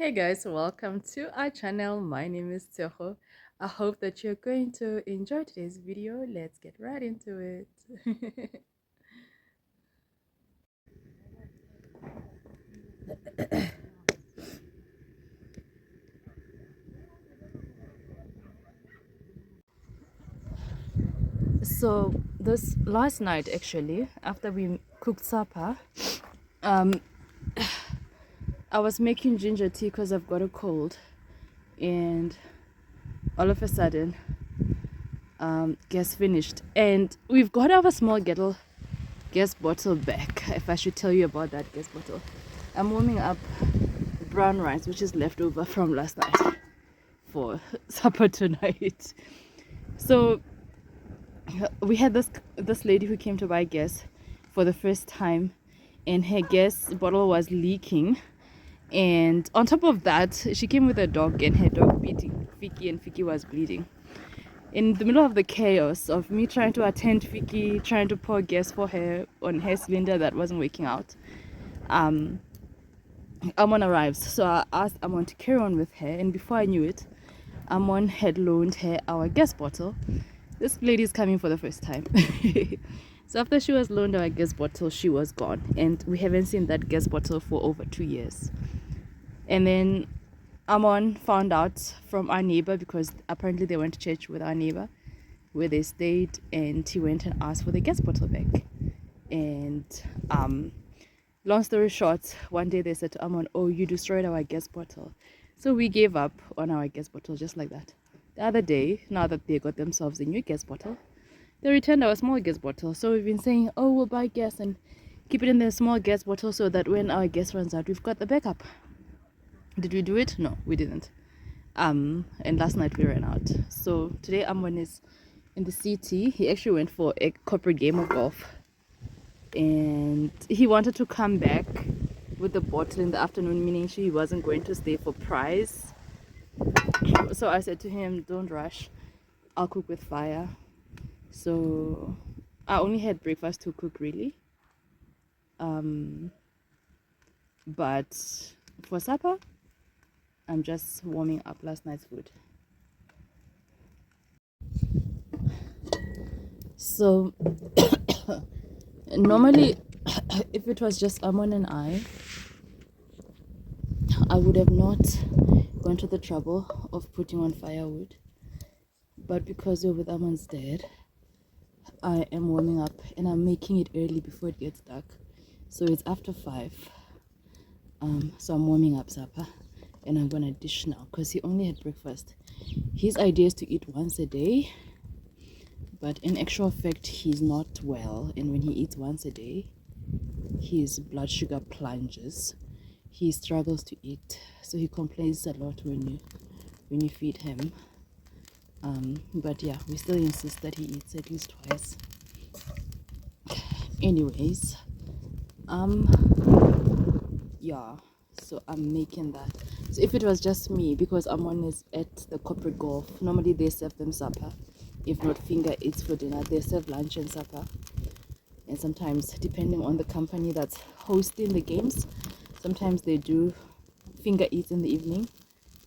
Hey guys, welcome to our channel. My name is Tshego. I hope that you're going to enjoy today's video. Let's get right into it. So this last night, actually, after we cooked supper, um I was making ginger tea because I've got a cold, and all of a sudden gas finished, and we've got our small gas bottle back. If I should tell you about that gas bottle, I'm warming up brown rice which is left over from last night for supper tonight. So we had this lady who came to buy gas for the first time, and her gas bottle was leaking. And on top of that, she came with a dog, and her dog beating Fiki, and Fiki was bleeding. In the middle of the chaos of me trying to attend Fiki, trying to pour gas for her on her cylinder that wasn't working out, Amon arrives. So I asked Amon to carry on with her, and before I knew it, Amon had loaned her our gas bottle. This lady is coming for the first time. So after she was loaned our gas bottle, she was gone, and we haven't seen that gas bottle for over 2 years. And then Amon found out from our neighbor, because apparently they went to church with our neighbor where they stayed, and he went and asked for the gas bottle back. And long story short, one day they said to Amon, "Oh, you destroyed our gas bottle." So we gave up on our gas bottle just like that. The other day, now that they got themselves a new gas bottle, they returned our small gas bottle. So we've been saying, "Oh, we'll buy gas and keep it in the small gas bottle so that when our gas runs out, we've got the backup." Did we do it? No, we didn't. And last night we ran out. So today Amon is in the city. He actually went for a corporate game of golf, and he wanted to come back with the bottle in the afternoon, meaning he wasn't going to stay for prize. So I said to him, "Don't rush, I'll cook with fire." So I only had breakfast to cook, really, but for supper I'm just warming up last night's food. So normally if it was just Amon and I would have not gone to the trouble of putting on firewood, but because we're with Amon's dad, I am warming up, and I'm making it early before it gets dark. So it's after 5. So I'm warming up supper, and I'm gonna dish now because he only had breakfast. His idea is to eat once a day, but in actual fact he's not well, and when he eats once a day, his blood sugar plunges. He struggles to eat, so he complains a lot when you feed him. But yeah, we still insist that he eats at least twice. Anyways, yeah, so I'm making that. So if it was just me, because Amon is at the corporate golf, normally they serve them supper. If not finger eats for dinner, they serve lunch and supper. And sometimes, depending on the company that's hosting the games, sometimes they do finger eats in the evening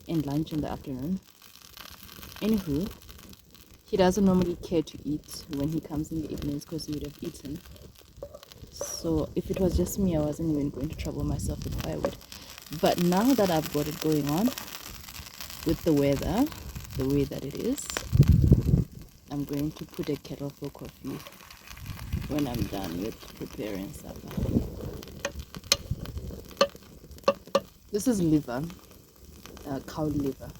and lunch in the afternoon. Anywho, he doesn't normally care to eat when he comes in the evenings because he would have eaten. So if it was just me, I wasn't even going to trouble myself with firewood. But now that I've got it going on with the weather, the way that it is, I'm going to put a kettle for coffee when I'm done with preparing supper. This is liver, cow liver.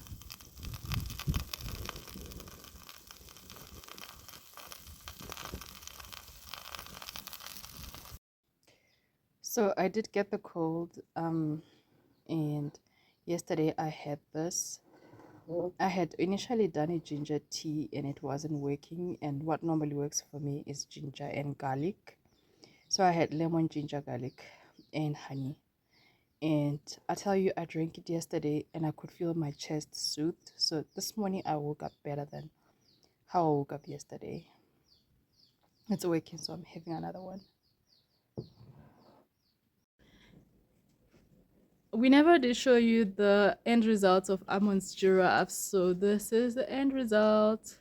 So I did get the cold, and yesterday I had this. I had initially done a ginger tea and it wasn't working, and what normally works for me is ginger and garlic. So I had lemon, ginger, garlic, and honey. And I tell you, I drank it yesterday and I could feel my chest soothed. So this morning I woke up better than how I woke up yesterday. It's working, so I'm having another one. we never did show you the end results of Amon's giraffe, so this is the end result.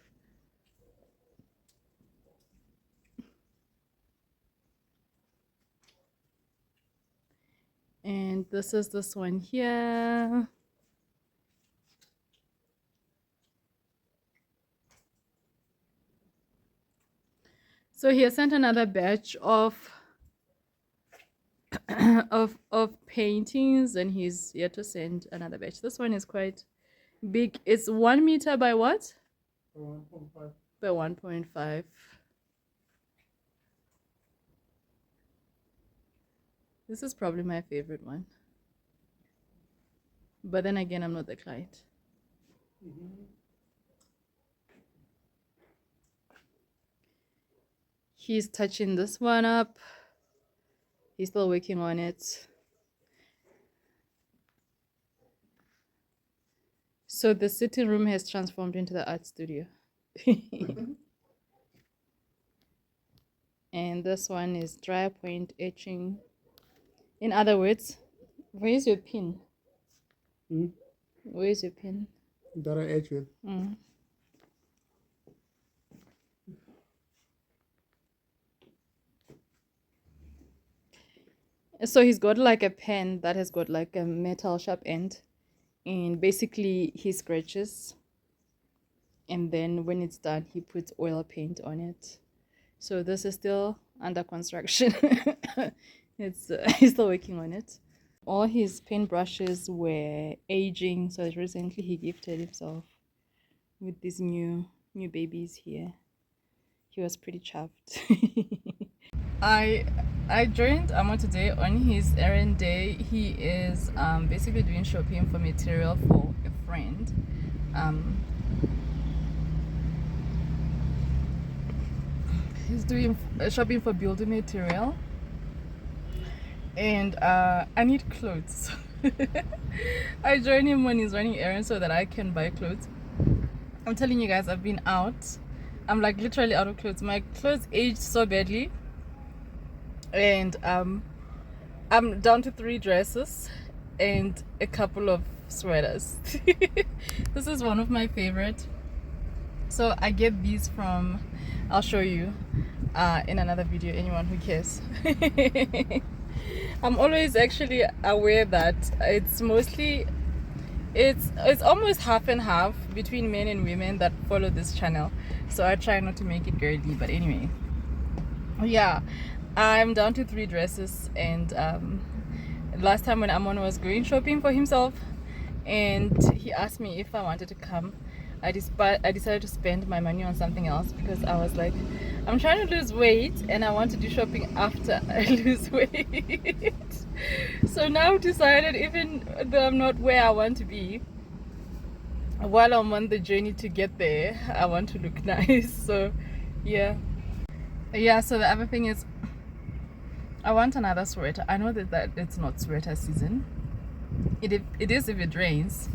And this is this one here. So he has sent another batch of of paintings, and he's yet to send another batch. This one is quite big. It's 1 meter by what? 1.5. By 1.5. This is probably my favorite one. But then again, I'm not the client. He's touching this one up. He's still working on it. So the sitting room has transformed into the art studio. And this one is dry point etching. In other words, where's your pin? Where's your pin? That I etch with. So he's got like a pen that has got like a metal sharp end, and basically he scratches, and then when it's done he puts oil paint on it. So this is still under construction. He's still working on it. All his paint brushes were aging, so recently he gifted himself with these new babies here. He was pretty chuffed. I joined Amo today on his errand day. He is basically doing shopping for material for a friend. He's doing shopping for building material, and I need clothes. I join him when he's running errands so that I can buy clothes. I'm telling you guys, I've been out. I'm like literally out of clothes. My clothes aged so badly, and I'm down to 3 dresses and a couple of sweaters. This is one of my favorite. So I get these from, I'll show you in another video, anyone who cares. I'm always actually aware that it's mostly, it's almost half and half between men and women that follow this channel. So I try not to make it girly, but anyway, yeah, I'm down to 3 dresses. And last time when Amon was going shopping for himself and he asked me if I wanted to come, I decided to spend my money on something else, because I was like, I'm trying to lose weight and I want to do shopping after I lose weight. So now I've decided, even though I'm not where I want to be, while I'm on the journey to get there, I want to look nice. So yeah, so the other thing is, I want another sweater. I know that it's not sweater season. It is if it rains.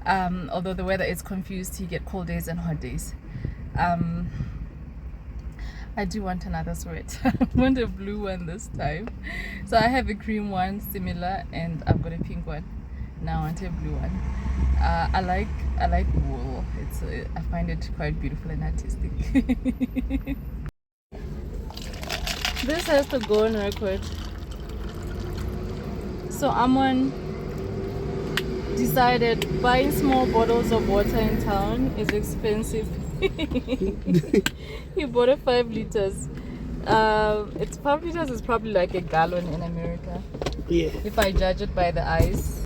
Although the weather is confused, you get cold days and hot days. I do want another sweater. I want a blue one this time. So I have a cream one similar, and I've got a pink one. Now I want a blue one. I like wool. I find it quite beautiful and artistic. This has to go on record. So Amon decided buying small bottles of water in town is expensive. He bought a 5 liters. It's 5 liters is probably like a gallon in America. Yeah. If I judge it by the ice.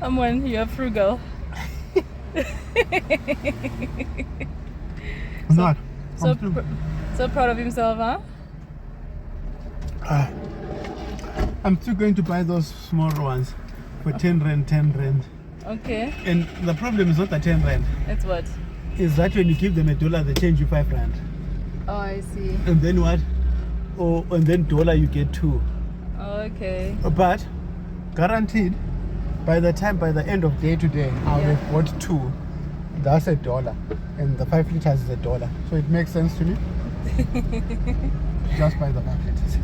Amon, you're frugal. I'm not. So proud of himself, huh? I'm still going to buy those small ones for 10 rand. Okay. And the problem is not the 10 rand. It's what? Is that when you give them $1, they change you 5 rand. Oh, I see. And then what? Oh, and then dollar you get 2. Okay. But guaranteed, by the end of day today, I'll have bought 2. That's $1, and the 5 liters is $1. So it makes sense to me. Just buy the 5 liters.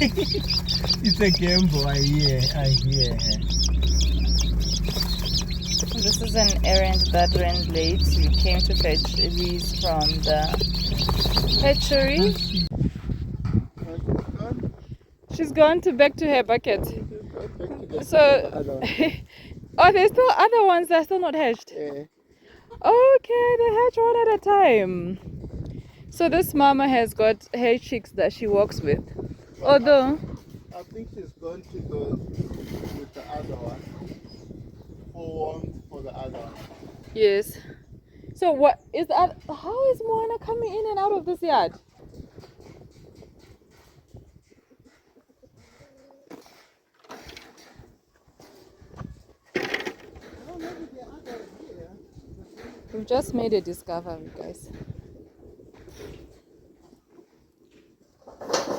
It's a gamble, I hear. This is an errand that ran late. We came to fetch Elise from the hatchery. She's gone back to her bucket. So, oh, there's still other ones that are still not hatched. Yeah. Okay, they hatch one at a time. So this mama has got her chicks that she walks with. Although I think she's going to go with the other one. For the other one. yes. So what is that? How is Moana coming in and out of this yard? We've just made a discovery, guys.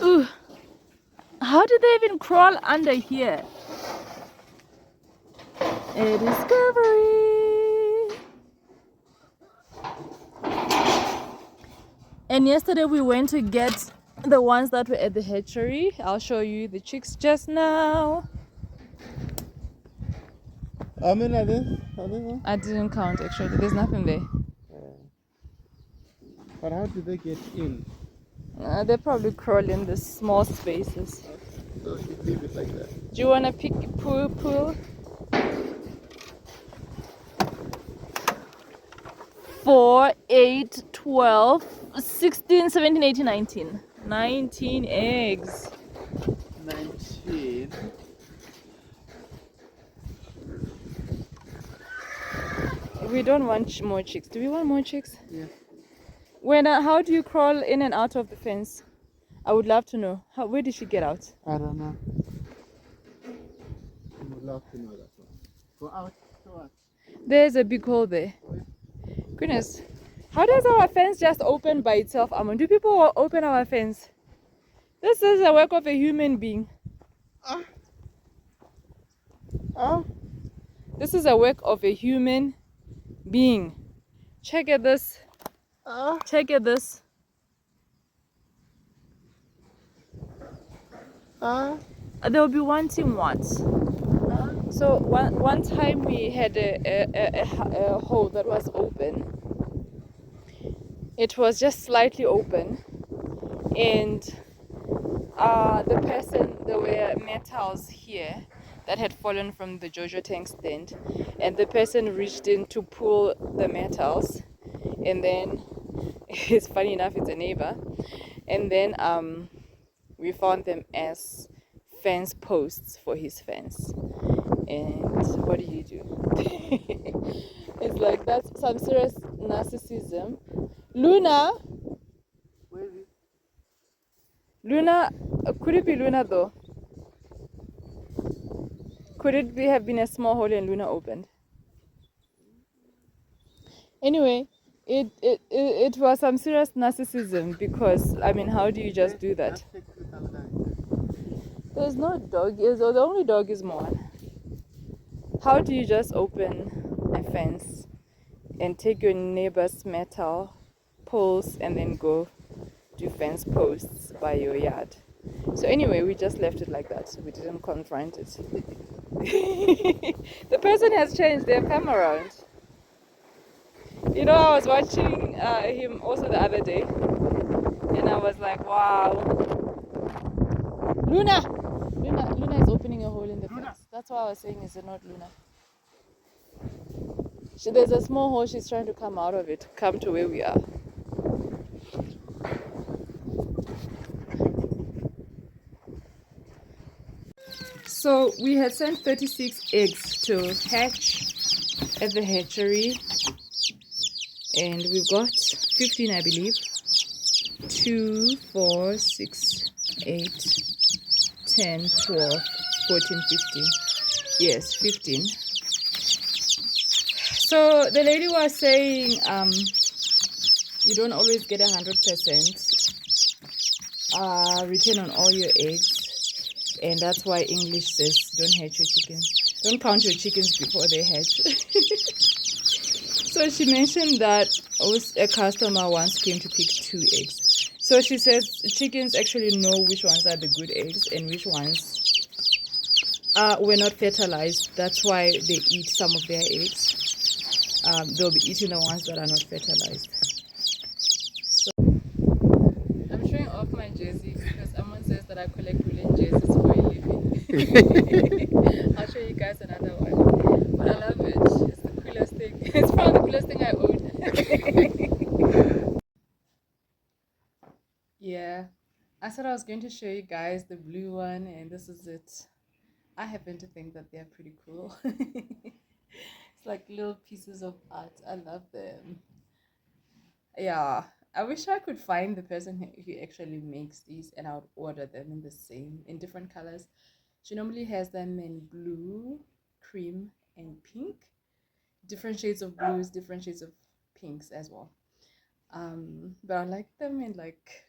Ooh. How did they even crawl under here? A discovery. And yesterday we went to get the ones that were at the hatchery. I'll show you the chicks just now. How many are there? I didn't count actually. There's nothing there. But how did they get in? They probably crawl in the small spaces. So you leave it like that. Do you want to pick pull? 4, 8, 12, 16, 17, 18, 19. 19 eggs. 19. We don't want more chicks. Do we want more chicks? Yeah. How do you crawl in and out of the fence? I would love to know. Where did she get out? I don't know. I would love to know that one. Go out. Go out. There's a big hole there. Goodness. How does our fence just open by itself, Amon? Do people open our fence? This is the work of a human being. This is a work of a human being. Check at this. Check at this. They'll be wanting what? So one time we had a hole that was open. It was just slightly open, and the person, there were metals here that had fallen from the Jojo tank stand, and the person reached in to pull the metals, and then it's funny enough, it's a neighbor, and then we found them as fence posts for his fence. And what do you do? It's like, that's some serious narcissism. Luna, Where is it? Luna, could it be Luna though? Could it have been a small hole and Luna opened? Anyway, it was some serious narcissism, because I mean, how do you just do that? There's no dog. The only dog is Moana. How do you just open a fence and take your neighbor's metal poles and then go do fence posts by your yard? So anyway, we just left it like that. We didn't confront it. The person has changed. They've come around. You know, I was watching him also the other day, and I was like, wow. Luna is opening a hole in the fence. That's why I was saying, is it not Luna? There's a small hole. She's trying to come out of it, come to where we are. So we had sent 36 eggs to hatch at the hatchery, and we've got 15, I believe. 2, 4, 6, 8, 10, 12, 14, 15. Yes, 15. So the lady was saying you don't always get 100% return on all your eggs, and that's why English says don't hatch your chickens. Don't count your chickens before they hatch. So she mentioned that a customer once came to pick 2 eggs. So So she says chickens actually know which ones are the good eggs and which ones were not fertilized. That's why they eat some of their eggs. They'll be eating the ones that are not fertilized. So I'm showing off my jersey because someone says that I collect woolen jerseys for a living. I'll show you guys another one. But I love it. It's the coolest thing. It's probably the coolest thing I own. Yeah. I said I was going to show you guys the blue one, and this is it. I happen to think that they're pretty cool. It's like little pieces of art. I love them. Yeah, I wish I could find the person who actually makes these, and I would order them in different colors. She normally has them in blue, cream, and pink. Different shades of blues, different shades of pinks as well. But I like them in like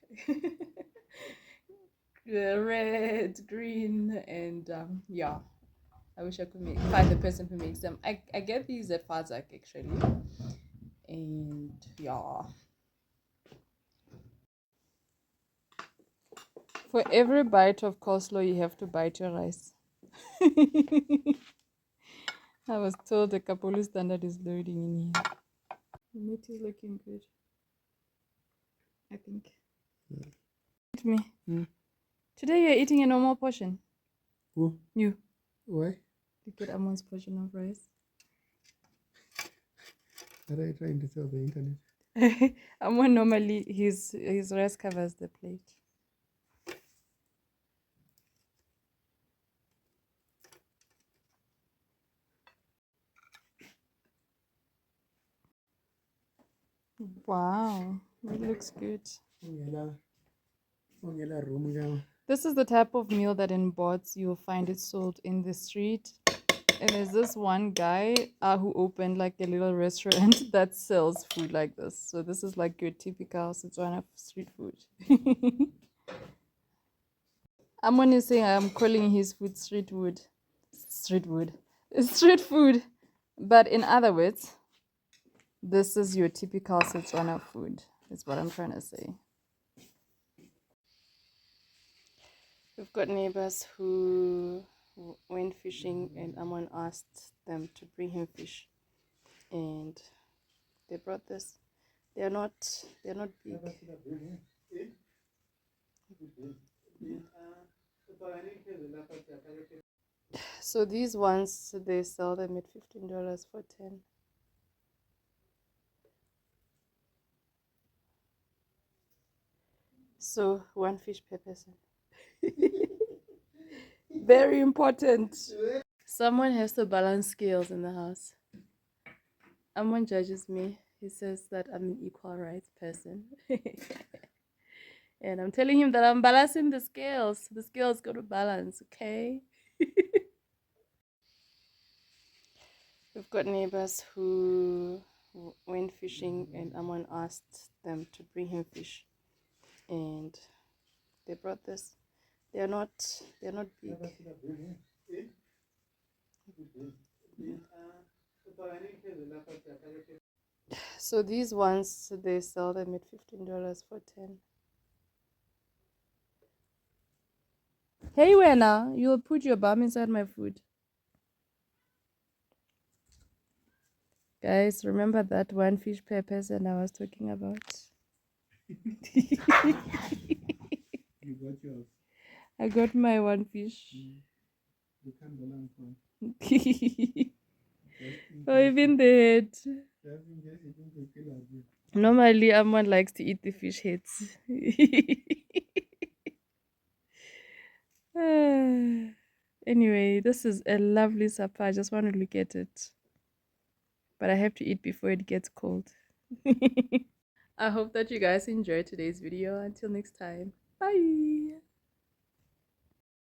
red, green, and yeah. I wish I could find the person who makes them. I get these at Fazak actually, and yeah. For every bite of coleslaw, you have to bite your rice. I was told the Kapulu standard is loading in here. The meat is looking good, I think. Eat me. Today you're eating a normal portion. Who? You. Why? You get Amon's portion of rice. What are you trying to tell the internet? Amon normally his rice covers the plate. Wow, it looks good. This is the type of meal that in bots you'll find it sold in the street. And there's this one guy who opened like a little restaurant that sells food like this. So this is like your typical Setswana street food. Amon is saying I'm calling his food street food. Street food. Street food. But in other words, this is your typical Setswana food, is what I'm trying to say. We've got neighbors who went fishing, and Amon asked them to bring him fish, and they brought this. They're not big. So these ones they sell them at $15 for 10. So one fish per person. Very important. Someone has to balance scales in the house. Someone judges me. He says that I'm an equal rights person. And I'm telling him that I'm balancing the scales. The scales go to balance, okay? We've got neighbors who went fishing, and Amon asked them to bring him fish, and they brought this. They're not big. So these ones they sell them at $15 for 10. Hey Wena, you'll put your bum inside my food. Guys, remember that one fish per person I was talking about? You got yours. I got my one fish. You can't balance one. Oh, even the head. Normally, Amon likes to eat the fish heads. Anyway, this is a lovely supper. I just want to look at it. But I have to eat before it gets cold. I hope that you guys enjoyed today's video. Until next time, bye.